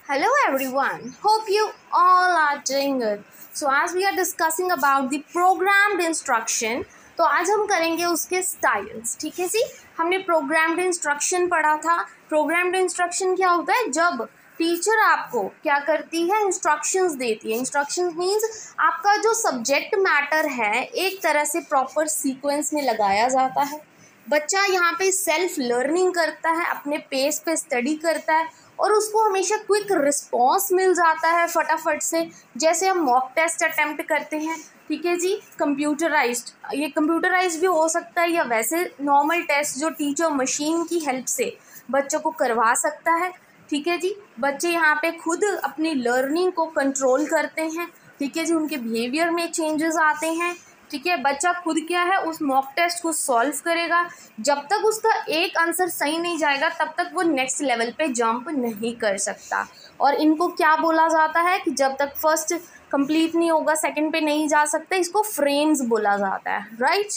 Hello everyone, hope you all are doing good. So as we are discussing about the programmed instruction, तो आज हम करेंगे उसके styles. ठीक है जी. हमने प्रोग्राम्ड इंस्ट्रक्शन पढ़ा था. प्रोग्राम्ड इंस्ट्रक्शन क्या होता है? जब टीचर आपको क्या करती है, इंस्ट्रक्शंस देती है. इंस्ट्रक्शंस मीन्स आपका जो सब्जेक्ट मैटर है एक तरह से प्रॉपर सीक्वेंस में लगाया जाता है. बच्चा यहाँ पे सेल्फ लर्निंग करता है, अपने पेस पे स्टडी करता है और उसको हमेशा क्विक रिस्पॉन्स मिल जाता है फटाफट से. जैसे हम मॉक टेस्ट अटेम्प्ट करते हैं, ठीक है जी, कंप्यूटराइज्ड. ये कंप्यूटराइज्ड भी हो सकता है या वैसे नॉर्मल टेस्ट जो टीचर मशीन की हेल्प से बच्चों को करवा सकता है. ठीक है जी. बच्चे यहाँ पे खुद अपनी लर्निंग को कंट्रोल करते हैं. ठीक है जी. उनके बिहेवियर में चेंजेस आते हैं. ठीक है. बच्चा खुद क्या है, उस मॉक टेस्ट को सॉल्व करेगा. जब तक उसका एक आंसर सही नहीं जाएगा तब तक वो नेक्स्ट लेवल पे जंप नहीं कर सकता. और इनको क्या बोला जाता है कि जब तक फर्स्ट कंप्लीट नहीं होगा सेकंड पे नहीं जा सकते. इसको फ्रेम्स बोला जाता है. राइट.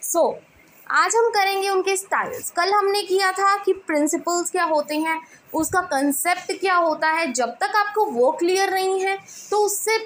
सो आज हम करेंगे उनके स्टाइल्स. कल हमने किया था कि प्रिंसिपल्स क्या होते हैं, उसका कंसेप्ट क्या होता है. जब तक आपको वो क्लियर नहीं है तो उससे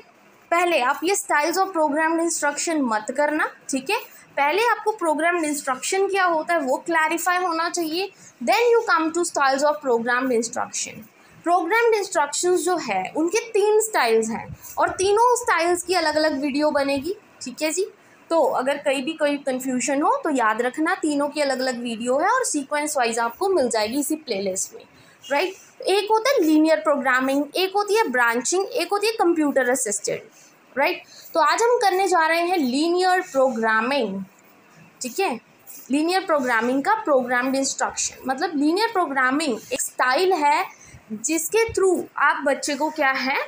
पहले आप ये स्टाइल्स ऑफ प्रोग्राम्ड इंस्ट्रक्शन मत करना. ठीक है. पहले आपको प्रोग्राम्ड इंस्ट्रक्शन क्या होता है वो क्लैरिफाई होना चाहिए. Then you come to styles of programmed instruction. Programmed instructions जो है उनके 3 स्टाइल्स हैं और तीनों स्टाइल्स की अलग अलग वीडियो बनेगी. ठीक है जी. तो अगर कहीं भी कोई कन्फ्यूजन हो तो याद रखना, तीनों की अलग अलग वीडियो है और सीक्वेंस वाइज आपको मिल जाएगी इसी प्लेलिस्ट में. राइट. एक होता है लीनियर प्रोग्रामिंग, एक होती है ब्रांचिंग, एक होती है कंप्यूटर असिस्टेड. राइट. तो आज हम करने जा रहे हैं लीनियर प्रोग्रामिंग. ठीक है. लीनियर प्रोग्रामिंग का प्रोग्राम्ड इंस्ट्रक्शन मतलब लीनियर प्रोग्रामिंग एक स्टाइल है जिसके थ्रू आप बच्चे को क्या है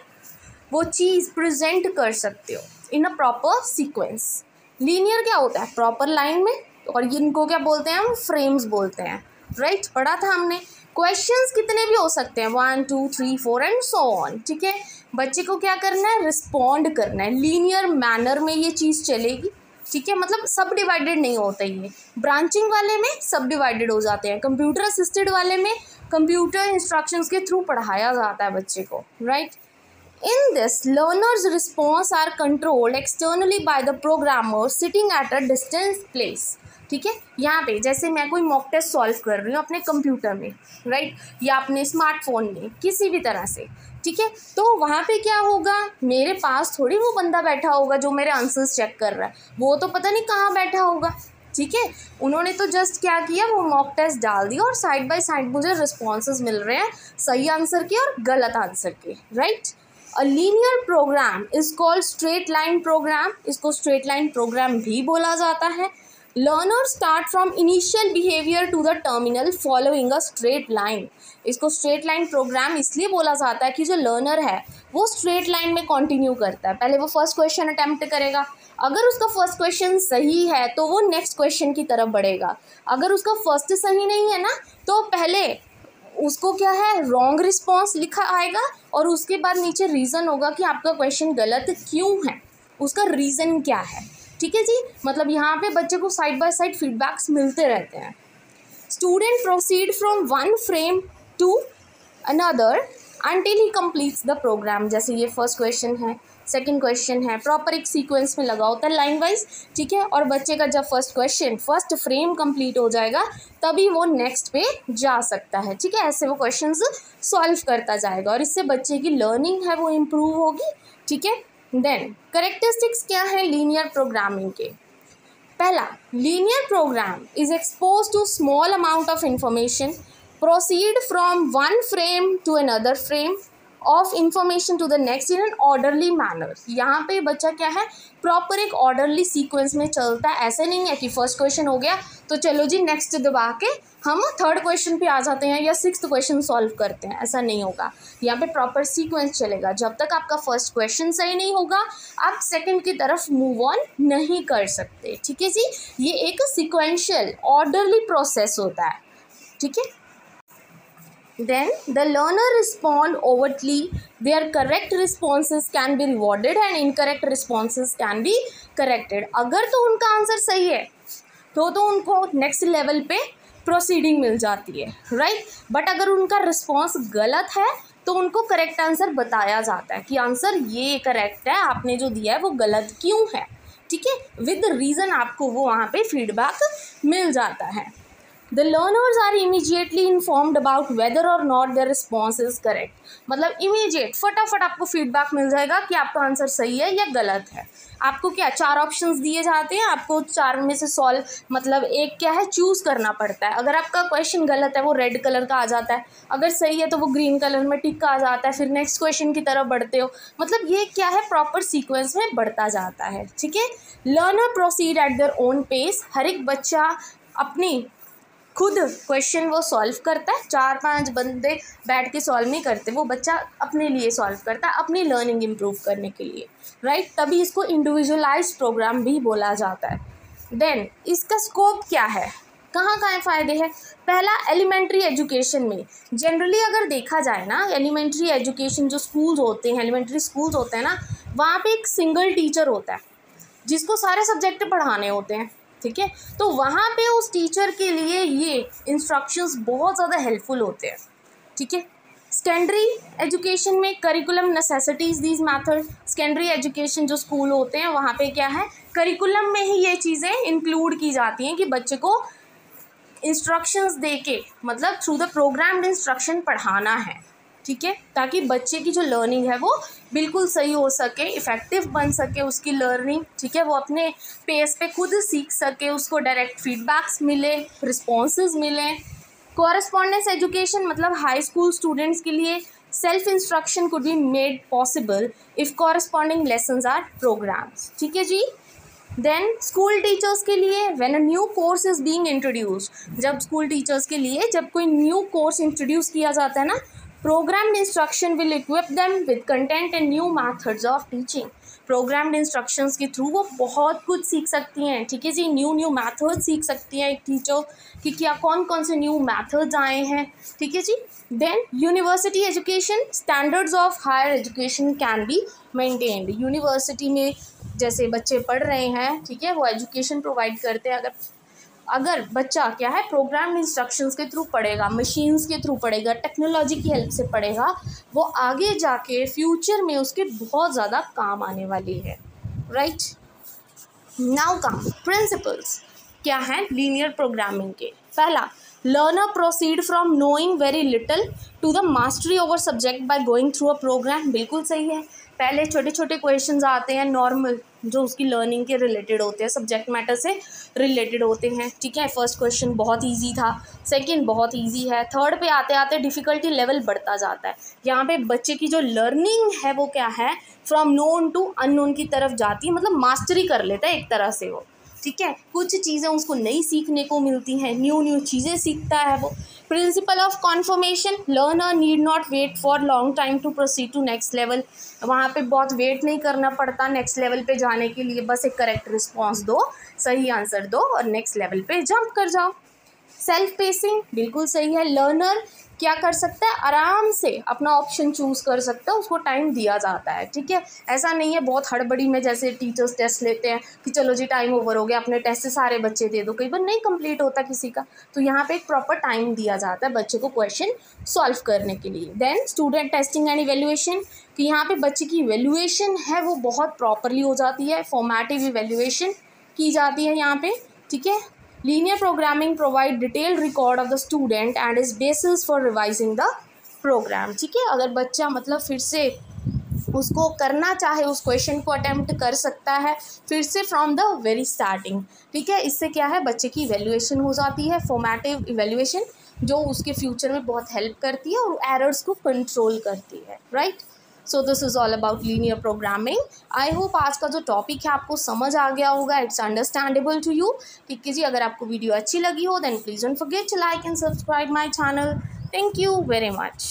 वो चीज़ प्रेजेंट कर सकते हो इन अ प्रॉपर सीक्वेंस. लीनियर क्या होता है? प्रॉपर लाइन में. और इनको क्या बोलते हैं? हम फ्रेम्स बोलते हैं. राइट. पढ़ा था हमने. क्वेश्चंस कितने भी हो सकते हैं, 1 2 3 4 एंड सो ऑन. ठीक है. बच्चे को क्या करना है? रिस्पॉन्ड करना है. लीनियर मैनर में ये चीज़ चलेगी. ठीक है. मतलब सब डिवाइडेड नहीं होता ये. ब्रांचिंग वाले में सब डिवाइडेड हो जाते हैं. कंप्यूटर असिस्टेड वाले में कंप्यूटर इंस्ट्रक्शंस के थ्रू पढ़ाया जाता है बच्चे को. Right. In this, learners' response are controlled externally by the programmer sitting at a distant place. ठीक है. यहाँ पे जैसे मैं कोई मॉक टेस्ट सॉल्व कर रही हूँ अपने कंप्यूटर में, राइट, या अपने स्मार्टफोन में, किसी भी तरह से. ठीक है. तो वहाँ पे क्या होगा, मेरे पास थोड़ी वो बंदा बैठा होगा जो मेरे आंसर्स चेक कर रहा है. वो तो पता नहीं कहाँ बैठा होगा. ठीक है. उन्होंने तो जस्ट क्या किया, वो मॉक टेस्ट डाल दिया और साइड बाय साइड मुझे रिस्पॉन्सेज मिल रहे हैं सही आंसर के और गलत आंसर के. Right. A linear program is called straight line program. इसको straight line program भी बोला जाता है. Learners start from initial behavior to the terminal following a straight line. इसको straight line program इसलिए बोला जाता है कि जो learner है वो straight line में continue करता है. पहले वो first question attempt करेगा. अगर उसका फर्स्ट क्वेश्चन सही है तो वो नेक्स्ट क्वेश्चन की तरफ बढ़ेगा. अगर उसका फर्स्ट सही नहीं है ना तो पहले उसको क्या है, रॉन्ग रिस्पॉन्स लिखा आएगा और उसके बाद नीचे रीज़न होगा कि आपका क्वेश्चन गलत क्यों है, उसका रीज़न क्या है. ठीक है जी. मतलब यहाँ पे बच्चे को साइड बाय साइड फीडबैक्स मिलते रहते हैं. Student proceed from one frame to another until he completes the program. जैसे ये फर्स्ट क्वेश्चन है, सेकंड क्वेश्चन है, प्रॉपर एक सीक्वेंस में लगा होता है लाइन वाइज. ठीक है. और बच्चे का जब फर्स्ट फ्रेम कंप्लीट हो जाएगा तभी वो नेक्स्ट पे जा सकता है. ठीक है. ऐसे वो क्वेश्चंस सॉल्व करता जाएगा और इससे बच्चे की लर्निंग है वो इम्प्रूव होगी. ठीक है. देन कैरेक्टरिस्टिक्स क्या है लीनियर प्रोग्रामिंग के. पहला, linear program is expose to small amount of information, proceed from one frame to another frame of information to the next in an orderly manner. यहाँ पे बच्चा क्या है, प्रॉपर एक ऑर्डरली सीक्वेंस में चलता है. ऐसे नहीं है कि फर्स्ट क्वेश्चन हो गया तो चलो जी नेक्स्ट दबा के हम थर्ड क्वेश्चन पे आ जाते हैं या सिक्स्थ क्वेश्चन सॉल्व करते हैं. ऐसा नहीं होगा. यहाँ पे प्रॉपर सीक्वेंस चलेगा. जब तक आपका फर्स्ट क्वेश्चन सही नहीं होगा आप सेकंड की तरफ मूव ऑन नहीं कर सकते. ठीक है जी. ये एक सिक्वेंशियल ऑर्डरली प्रोसेस होता है. ठीक है. Then the learner respond overtly where correct responses can be rewarded and incorrect responses can be corrected. अगर तो उनका आंसर सही है तो उनको नेक्स्ट लेवल पे प्रोसीडिंग मिल जाती है. राइट. बट अगर उनका रिस्पॉन्स गलत है तो उनको करेक्ट आंसर बताया जाता है कि आंसर ये करेक्ट है, आपने जो दिया है वो गलत क्यों है, ठीक है, विद रीज़न आपको वो वहाँ पे फीडबैक मिल जाता है। The learners are immediately informed about whether or not their response is correct, मतलब इमीजिएट फटाफट आपको फीडबैक मिल जाएगा कि आपका आंसर सही है या गलत है। आपको क्या 4 ऑप्शंस दिए जाते हैं, आपको 4 में से सॉल्व मतलब एक क्या है चूज़ करना पड़ता है। अगर आपका क्वेश्चन गलत है वो रेड कलर का आ जाता है, अगर सही है तो वो ग्रीन कलर में टिक का आ जाता है, फिर नेक्स्ट क्वेश्चन की तरफ बढ़ते हो, मतलब ये क्या है प्रॉपर सीक्वेंस में बढ़ता जाता है, ठीक है। Learner proceed at their own pace, हर एक बच्चा अपनी खुद क्वेश्चन वो सॉल्व करता है, 4-5 बंदे बैठ के सॉल्व नहीं करते, वो बच्चा अपने लिए सॉल्व करता है अपनी लर्निंग इम्प्रूव करने के लिए, राइट, तभी इसको इंडिविजुअलाइज्ड प्रोग्राम भी बोला जाता है। देन इसका स्कोप क्या है, कहाँ कहाँ फ़ायदे हैं। पहला, एलिमेंट्री एजुकेशन में जनरली अगर देखा जाए ना, एलिमेंट्री एजुकेशन जो स्कूल्स होते हैं, एलिमेंट्री स्कूल्स होते हैं ना, वहाँ पे एक सिंगल टीचर होता है जिसको सारे सब्जेक्ट पढ़ाने होते हैं, ठीक है, तो वहाँ पे उस टीचर के लिए ये इंस्ट्रक्शंस बहुत ज़्यादा हेल्पफुल होते हैं, ठीक है। सेकेंडरी एजुकेशन में curriculum necessities these method, secondary education जो स्कूल होते हैं वहाँ पे क्या है करिकुलम में ही ये चीज़ें इंक्लूड की जाती हैं कि बच्चे को इंस्ट्रक्शंस दे के मतलब थ्रू द प्रोग्राम्ड इंस्ट्रक्शन पढ़ाना है, ठीक है, ताकि बच्चे की जो लर्निंग है वो बिल्कुल सही हो सके, इफ़ेक्टिव बन सके उसकी लर्निंग, ठीक है, वो अपने पेस पे खुद सीख सके, उसको डायरेक्ट फीडबैक्स मिले, रिस्पॉन्सेज मिले। कोरस्पॉन्डेंस एजुकेशन मतलब हाई स्कूल स्टूडेंट्स के लिए self instruction could be made possible if corresponding lessons are programs, ठीक है जी। देन स्कूल टीचर्स के लिए when a new course is being introduced, जब स्कूल टीचर्स के लिए जब कोई न्यू कोर्स इंट्रोड्यूस किया जाता है ना, programmed instruction will equip them with content and new methods of teaching, programmed instructions के थ्रू वो बहुत कुछ सीख सकती हैं, ठीक है जी, न्यू मैथड सीख सकती हैं एक टीचर कि क्या कौन कौन से न्यू मैथड्स आए हैं, ठीक है जी। Then university education, standards of higher education can be maintained, university में जैसे बच्चे पढ़ रहे हैं, ठीक है, वो एजुकेशन प्रोवाइड करते हैं, अगर बच्चा क्या है प्रोग्राम इंस्ट्रक्शंस के थ्रू पढ़ेगा, मशीन्स के थ्रू पढ़ेगा, टेक्नोलॉजी की हेल्प से पढ़ेगा, वो आगे जाके फ्यूचर में उसके बहुत ज़्यादा काम आने वाली है, राइट। नाउ कम प्रिंसिपल्स क्या हैं लीनियर प्रोग्रामिंग के। पहला, learner proceed from knowing very little to the mastery over subject by going through a program, बिल्कुल सही है। पहले छोटे छोटे क्वेश्चंस आते हैं नॉर्मल जो उसकी लर्निंग के रिलेटेड होते हैं, सब्जेक्ट मैटर से रिलेटेड होते हैं, ठीक है। फर्स्ट क्वेश्चन बहुत इजी था, सेकंड बहुत इजी है, थर्ड पे आते आते डिफ़िकल्टी लेवल बढ़ता जाता है। यहाँ पे बच्चे की जो लर्निंग है वो क्या है फ्रॉम नोन टू अननोन की तरफ जाती है, मतलब मास्टरी कर लेता है एक तरह से वो, ठीक है, कुछ चीज़ें उसको नई सीखने को मिलती हैं, न्यू चीज़ें सीखता है वो। Principle of confirmation, learner need not wait for long time to proceed to next level, वहाँ पे बहुत वेट नहीं करना पड़ता नेक्स्ट लेवल पे जाने के लिए, बस एक करेक्ट रिस्पॉन्स दो, सही आंसर दो और नेक्स्ट लेवल पे जंप कर जाओ। सेल्फ पेसिंग बिल्कुल सही है, लर्नर क्या कर सकता है आराम से अपना ऑप्शन चूज़ कर सकता है, उसको टाइम दिया जाता है, ठीक है, ऐसा नहीं है बहुत हड़बड़ी में जैसे टीचर्स टेस्ट लेते हैं कि चलो जी टाइम ओवर हो गया अपने टेस्ट से सारे बच्चे दे दो, कई बार नहीं कंप्लीट होता किसी का, तो यहाँ पे एक प्रॉपर टाइम दिया जाता है बच्चे को क्वेश्चन सॉल्व करने के लिए। Then student testing and evaluation, कि यहाँ पे बच्चे की इवेल्युएशन है वो बहुत प्रॉपरली हो जाती है, फॉर्मेटिव इवेल्युएशन की जाती है यहाँ पे, ठीक है। Linear programming provide detailed record of the student and is basis for revising the program, ठीक है। अगर बच्चा मतलब फिर से उसको करना चाहे उस क्वेश्चन को अटेम्प्ट कर सकता है फिर से फ्रॉम द वेरी स्टार्टिंग, ठीक है, इससे क्या है बच्चे की इवेल्युएशन हो जाती है, फॉर्मेटिव इवेल्युएशन जो उसके फ्यूचर में बहुत हेल्प करती है और एरर्स को कंट्रोल करती है, right. So this is all about linear programming. I hope आज का जो टॉपिक है आपको समझ आ गया होगा, इट्स अंडरस्टैंडेबल टू यू, ठीक है जी। अगर आपको वीडियो अच्छी लगी हो then please don't forget to like and subscribe my channel. Thank you very much.